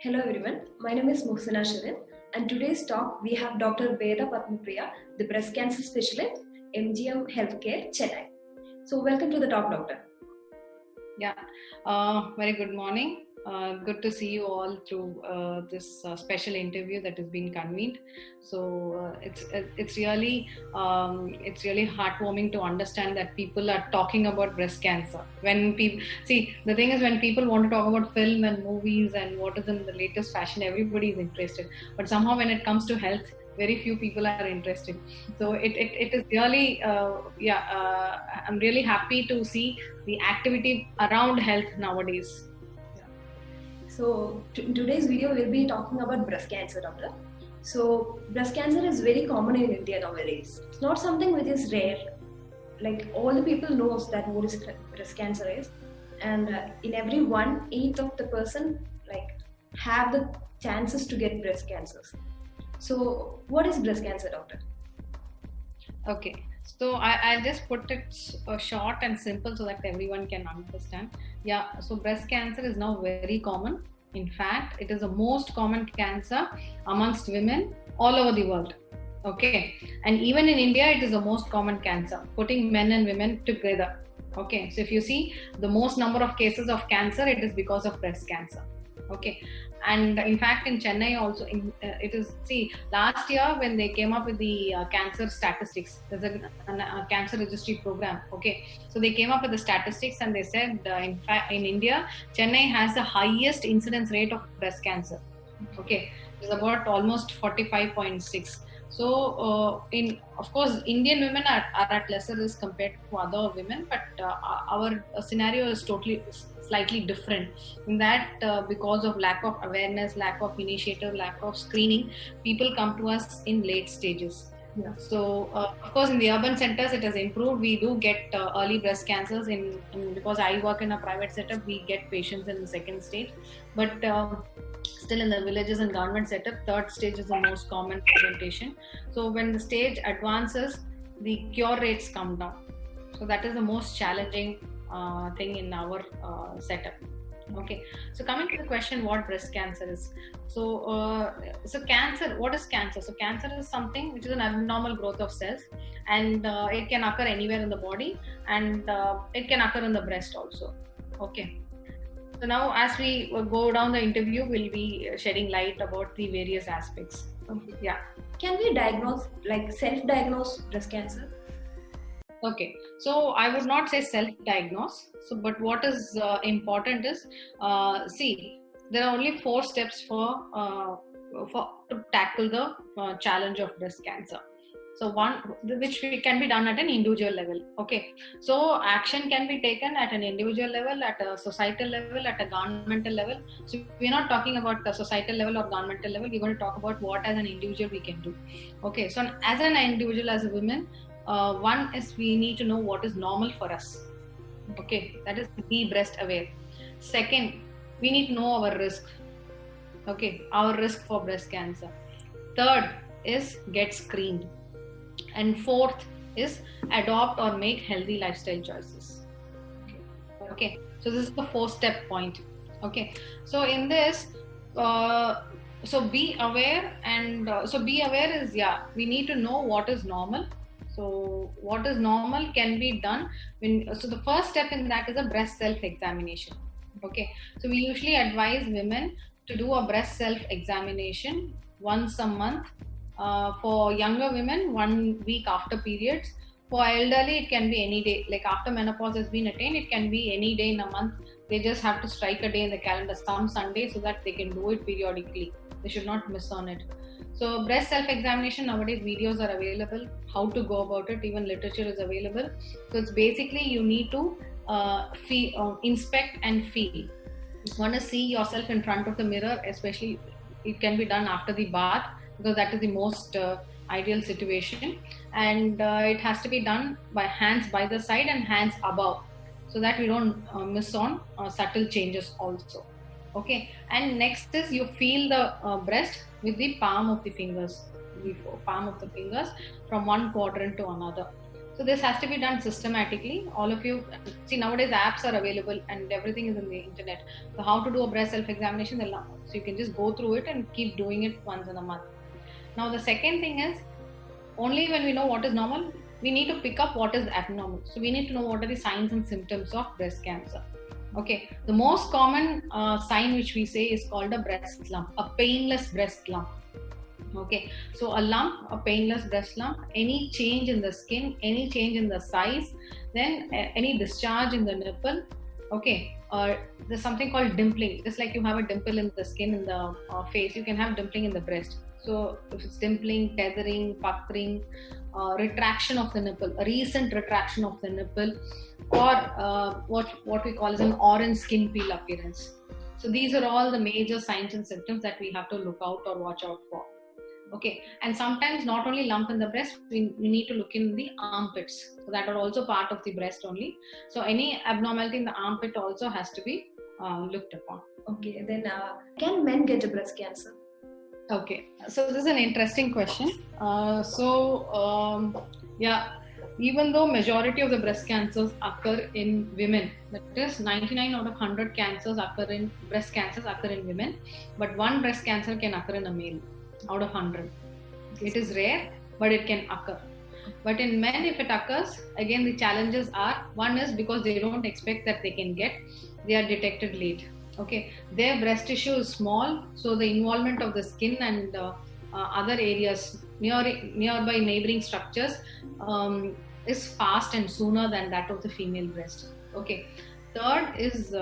Hello everyone, my name is Mohsina Shirin and today's talk we have Dr. Veda Padmapriya, the breast cancer specialist, MGM Healthcare, Chennai. So welcome to the talk, doctor. Yeah, very good morning. Good to see you all through this special interview that has been convened. So it's really heartwarming to understand that people are talking about breast cancer. When people see, the thing is, when people want to talk about film and movies and what is in the latest fashion, everybody is interested. But somehow when it comes to health, very few people are interested. So it is really I'm really happy to see the activity around health nowadays. So today's video we'll be talking about breast cancer, doctor. So breast cancer is very common in India nowadays. It's not something which is rare. Like all the people knows that what is breast cancer is, and in every 1/8 of the person have the chances to get breast cancers. So what is breast cancer, doctor? Okay, so I'll just put it short and simple so that everyone can understand. Yeah, so breast cancer is now very common. In fact, it is the most common cancer amongst women all over the world. Okay, and even in India, it is the most common cancer, putting men and women together. Okay, so if you see the most number of cases of cancer, it is because of breast cancer. Okay, and in fact in Chennai also it is, see, last year when they came up with the cancer statistics, there's a cancer registry program. Okay, so they came up with the statistics and they said in fact in India, Chennai has the highest incidence rate of breast cancer. Okay, it's about almost 45.6. So of course Indian women are at lesser risk compared to other women, but our scenario is totally slightly different in that because of lack of awareness, lack of initiative, lack of screening, people come to us in late stages. Yeah. So of course in the urban centers it has improved. We do get early breast cancers because I work in a private setup, we get patients in the second stage, but still in the villages and government setup, third stage is the most common presentation. So when the stage advances, the cure rates come down. So that is the most challenging thing in our setup. Okay, so coming to the question, what breast cancer is. So cancer, what is cancer? So cancer is something which is an abnormal growth of cells, and it can occur anywhere in the body, and it can occur in the breast also. Okay, so now as we go down the interview, we'll be shedding light about the various aspects. Okay. Yeah. Can we diagnose, self-diagnose breast cancer? Okay, so I would not say self-diagnose. So, but what is important is, see, there are only 4 steps for to tackle the challenge of breast cancer. So one, which can be done at an individual level. Okay, so action can be taken at an individual level, at a societal level, at a governmental level. So we're not talking about the societal level or governmental level. We're going to talk about what as an individual we can do. Okay, so as an individual, as a woman, one is we need to know what is normal for us. Okay, that is be breast aware. Second, we need to know our risk. Okay, our risk for breast cancer. Third is get screened. And fourth is adopt or make healthy lifestyle choices. Okay, so this is the 4-step point. Okay, so in this, so be aware, and so be aware is, yeah, we need to know what is normal. So what is normal can be done so the first step in that is a breast self-examination. Okay, so we usually advise women to do a breast self-examination once a month. For younger women, 1 week after periods. For elderly, it can be any day. Like after menopause has been attained, it can be any day in a month. They just have to strike a day in the calendar, some Sunday, so that they can do it periodically. They should not miss on it. So breast self-examination, nowadays videos are available, how to go about it, even literature is available. So it's basically you need to inspect and feel. You want to see yourself in front of the mirror, especially it can be done after the bath, because that is the most ideal situation, and it has to be done by hands by the side and hands above, so that we don't miss on subtle changes also. Okay, and next is you feel the breast with the palm of the fingers from one quadrant to another. So this has to be done systematically. All of you see, nowadays apps are available and everything is in the internet. So how to do a breast self-examination, so you can just go through it and keep doing it once in a month. Now the second thing is, only when we know what is normal, we need to pick up what is abnormal. So we need to know what are the signs and symptoms of breast cancer. Okay, the most common sign which we say is called a breast lump, a painless breast lump. Okay, so a lump, a painless breast lump, any change in the skin, any change in the size, then any discharge in the nipple. Okay, or there's something called dimpling. Just like you have a dimple in the skin in the face, you can have dimpling in the breast. So if it's dimpling, tethering, puckering, retraction of the nipple, a recent retraction of the nipple, or what we call as an orange skin peel appearance. So these are all the major signs and symptoms that we have to look out or watch out for. Okay, and sometimes not only lump in the breast, we need to look in the armpits. So that are also part of the breast only. So any abnormality in the armpit also has to be looked upon. Okay, then can men get a breast cancer? Okay, so this is an interesting question. Even though majority of the breast cancers occur in women, that is 99 out of 100 breast cancers occur in women, but one breast cancer can occur in a male out of 100. It is rare, but it can occur. But in men, if it occurs, again the challenges are, one is because they don't expect that they can get, they are detected late. Okay, their breast tissue is small, so the involvement of the skin and other areas nearby neighboring structures is fast and sooner than that of the female breast. Okay, third is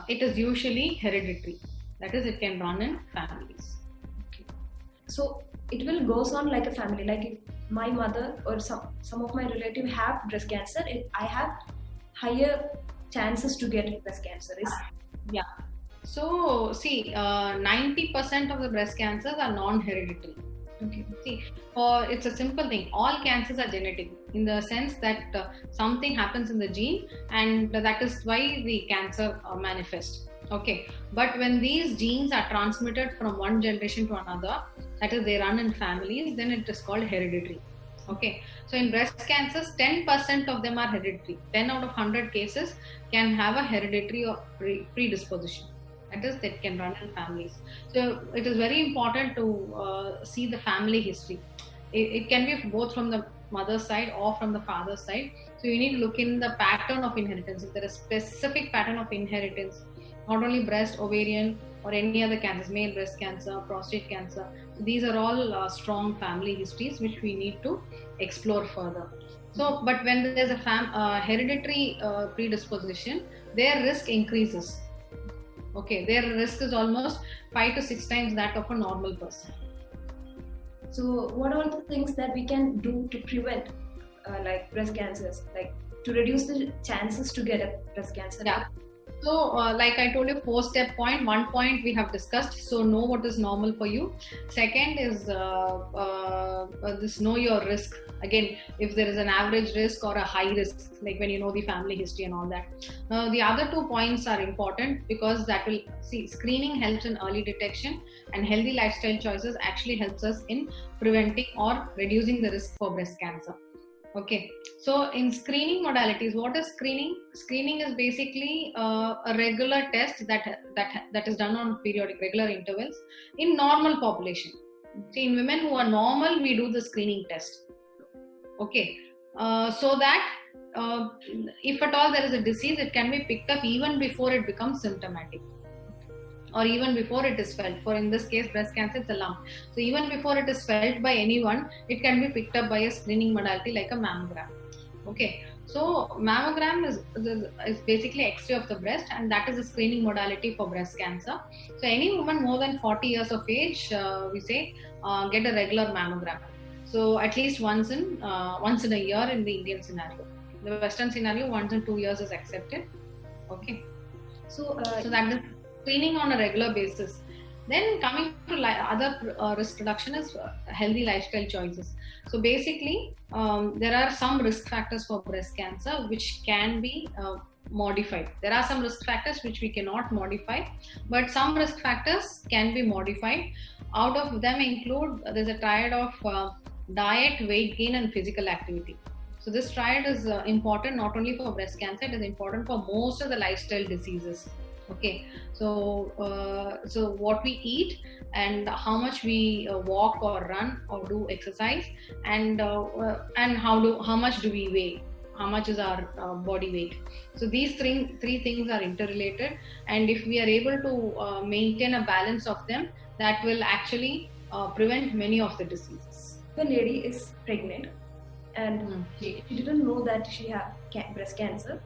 it is usually hereditary. That is, it can run in families. Okay. So it will goes on like a family. Like if my mother or some of my relatives have breast cancer, I have higher chances to get breast cancer. Yeah. So see, 90% of the breast cancers are non-hereditary. Okay. See, it's a simple thing. All cancers are genetic in the sense that something happens in the gene, and that is why the cancer manifests. Okay, but when these genes are transmitted from one generation to another, that is, they run in families, then it is called hereditary. Okay, so in breast cancers, 10% of them are hereditary. 10 out of 100 cases can have a hereditary or predisposition. That is, that can run in families. So it is very important to see the family history. It can be both from the mother's side or from the father's side. So you need to look in the pattern of inheritance. If there is a specific pattern of inheritance, not only breast, ovarian, or any other cancers, male breast cancer, prostate cancer. So these are all strong family histories which we need to explore further. So, but when there's a hereditary predisposition, their risk increases. Okay, their risk is almost 5 to 6 times that of a normal person. So, what are the things that we can do to prevent like breast cancers, like to reduce the chances to get a breast cancer? Yeah. So, like I told you, 4-step point. 1 point we have discussed. So, know what is normal for you. Second is this know your risk. Again, if there is an average risk or a high risk, like when you know the family history and all that. Now, the other 2 points are important because that will see screening helps in early detection, and healthy lifestyle choices actually helps us in preventing or reducing the risk for breast cancer. Okay, so in screening modalities, what is screening? Screening is basically a regular test that is done on periodic, regular intervals in normal population. See, in women who are normal, we do the screening test. Okay, so that if at all there is a disease, it can be picked up even before it becomes symptomatic, or even before it is felt. For in this case, breast cancer, it's a lump. So even before it is felt by anyone, it can be picked up by a screening modality like a mammogram. Okay, so mammogram is basically X-ray of the breast, and that is a screening modality for breast cancer. So any woman more than 40 years of age, we say, get a regular mammogram. So at least once in a year in the Indian scenario. The Western scenario, once in 2 years is accepted. Okay, so that is screening on a regular basis. Then coming to other risk reduction is healthy lifestyle choices. So basically, there are some risk factors for breast cancer which can be modified. There are some risk factors which we cannot modify, but some risk factors can be modified. Out of them include, there's a triad of diet, weight gain, and physical activity. So this triad is important not only for breast cancer, it is important for most of the lifestyle diseases. Okay, so what we eat and how much we walk or run or do exercise, and how much do we weigh, how much is our body weight. So these three things are interrelated, and if we are able to maintain a balance of them, that will actually prevent many of the diseases. If a lady is pregnant and she didn't know that she had breast cancer,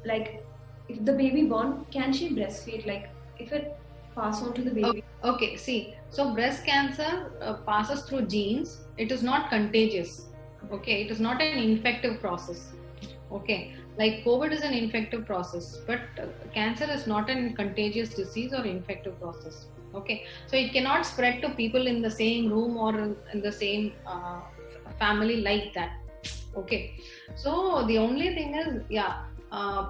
like if the baby born, can she breastfeed? Like if it pass on to the baby? Okay, see, so breast cancer passes through genes. It is not contagious. Okay, it is not an infective process. Okay, like COVID is an infective process, but cancer is not a contagious disease or infective process. Okay, so it cannot spread to people in the same room or in the same family like that. Okay, so the only thing is,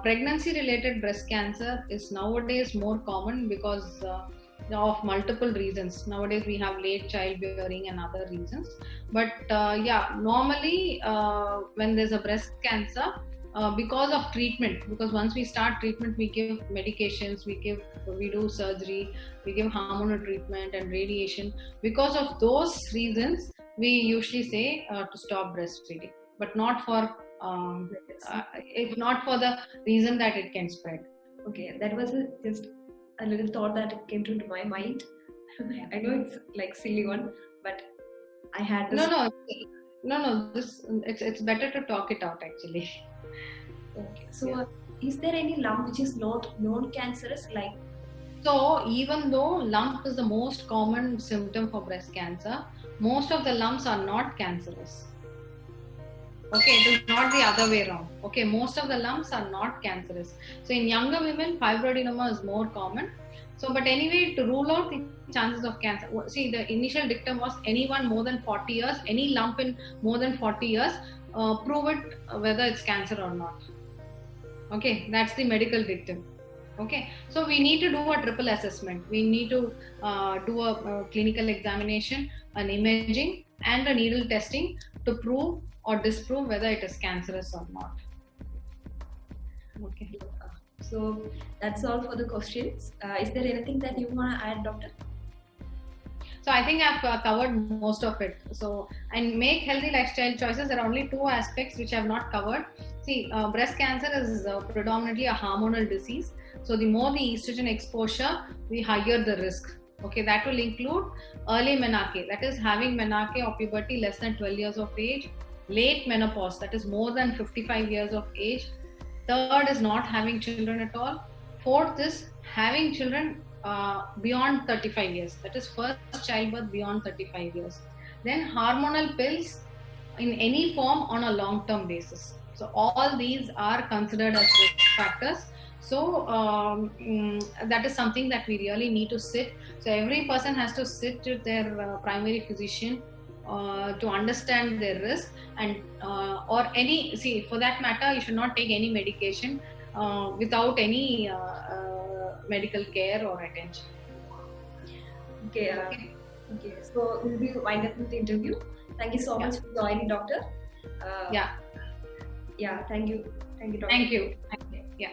pregnancy related breast cancer is nowadays more common because of multiple reasons. Nowadays we have late childbearing and other reasons, but normally when there's a breast cancer, because of treatment, because once we start treatment, we give medications, we do surgery, we give hormonal treatment and radiation. Because of those reasons, we usually say to stop breastfeeding, but not for if not for the reason that it can spread. Okay, that was just a little thought that came to my mind. I know it's like silly one, but I had this. No. This it's better to talk it out actually. Okay, so is there any lump which is not known cancerous? Like, so even though lump is the most common symptom for breast cancer, most of the lumps are not cancerous. Okay, it is not the other way around. Okay, most of the lumps are not cancerous. So in younger women, fibroadenoma is more common. So, but anyway, to rule out the chances of cancer, see, the initial dictum was anyone more than 40 years, any lump in more than 40 years, prove it whether it's cancer or not. Okay, that's the medical dictum. Okay, so we need to do a triple assessment. We need to do a clinical examination, an imaging, and a needle testing to prove or disprove whether it is cancerous or not. Okay. So that's all for the questions. Is there anything that you want to add, doctor? So I think I've covered most of it. So, and make healthy lifestyle choices. There are only two aspects which I have not covered. See, breast cancer is predominantly a hormonal disease. So the more the estrogen exposure, the higher the risk. Okay, that will include early menarche, that is having menarche or puberty less than 12 years of age, late menopause, that is more than 55 years of age. Third is not having children at all. Fourth is having children beyond 35 years, that is first childbirth beyond 35 years. Then hormonal pills in any form on a long-term basis. So all these are considered as risk factors. So that is something that we really need to sit. So every person has to sit with their primary physician to understand their risk, and or any, see, for that matter, you should not take any medication without any medical care or attention. Okay. So we'll be winding up with the interview. Thank you so much for joining, doctor. Yeah. Thank you, doctor. Thank you. Yeah.